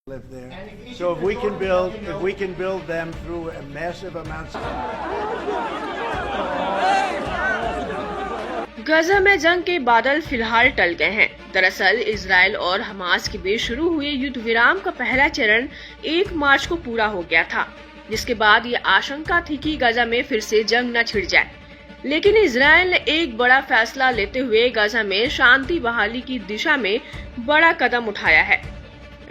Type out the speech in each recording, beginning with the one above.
live there. So if we can build them through a massive amounts गजा में जंग के बादल फिलहाल टल गए हैं। दरअसल इजराइल और हमास के बीच शुरू हुए युद्ध विराम का पहला चरण 1 मार्च को पूरा हो गया था, जिसके बाद ये आशंका थी कि गजा में फिर से जंग न छिड़ जाए। लेकिन इजराइल ने एक बड़ा फैसला लेते हुए गजा में शांति बहाली की दिशा में बड़ा कदम उठाया है।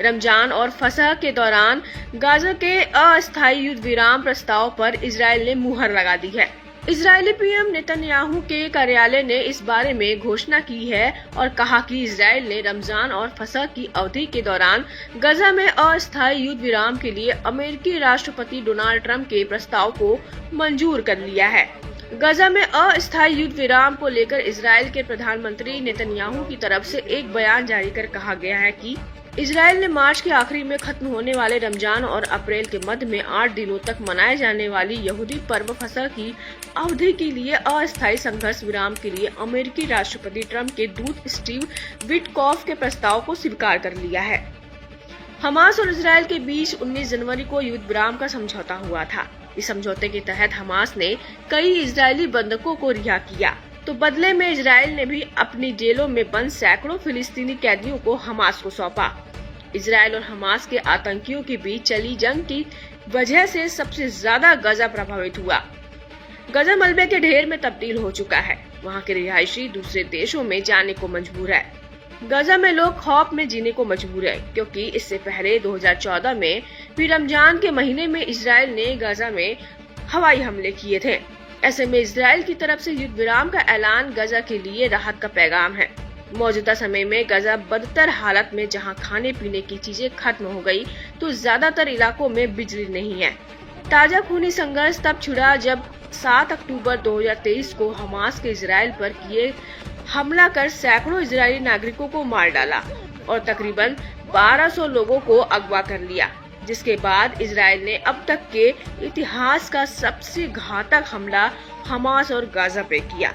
रमजान और फसह के दौरान गाजा के अस्थायी युद्ध विराम प्रस्ताव पर इजराइल ने मुहर लगा दी है। इजरायली पीएम नेतन्याहू के कार्यालय ने इस बारे में घोषणा की है और कहा कि इजराइल ने रमजान और फसह की अवधि के दौरान गजा में अस्थायी युद्ध विराम के लिए अमेरिकी राष्ट्रपति डोनाल्ड ट्रंप के प्रस्ताव को मंजूर कर लिया है। गजा में अस्थायी युद्ध विराम को लेकर इजराइल के प्रधानमंत्री नेतन्याहू की तरफ से एक बयान जारी कर कहा गया है कि इजराइल ने मार्च के आखिरी में खत्म होने वाले रमजान और अप्रैल के मध्य में 8 दिनों तक मनाए जाने वाली यहूदी पर्व फसह की अवधि के लिए अस्थायी संघर्ष विराम के लिए अमेरिकी राष्ट्रपति ट्रंप के दूत स्टीव विटकॉफ के प्रस्ताव को स्वीकार कर लिया है। हमास और इजराइल के बीच 19 जनवरी को युद्ध विराम का समझौता हुआ था। इस समझौते के तहत हमास ने कई इजरायली बंधकों को रिहा किया, तो बदले में इजराइल ने भी अपनी जेलों में बंद सैकड़ों फिलिस्तीनी कैदियों को हमास को सौंपा। इजराइल और हमास के आतंकियों के बीच चली जंग की वजह से सबसे ज्यादा गजा प्रभावित हुआ। गजा मलबे के ढेर में तब्दील हो चुका है। वहाँ के रिहायशी दूसरे देशों में जाने को मजबूर है। गजा में लोग खौफ में जीने को मजबूर है, क्योंकि इससे पहले 2014 में भी रमजान के महीने में इजराइल ने गजा में हवाई हमले किए थे। ऐसे में इजराइल की तरफ से युद्ध विराम का ऐलान गजा के लिए राहत का पैगाम है। मौजूदा समय में गजा बदतर हालत में, जहां खाने पीने की चीजें खत्म हो गई, तो ज्यादातर इलाकों में बिजली नहीं है। ताजा खूनी संघर्ष तब छिड़ा जब 7 अक्टूबर 2023 को हमास के इजराइल पर किए हमला कर सैकड़ों इजरायली नागरिकों को मार डाला और तकरीबन 1200 लोगों को अगवा कर लिया, जिसके बाद इजराइल ने अब तक के इतिहास का सबसे घातक हमला हमास और गाजा पे किया।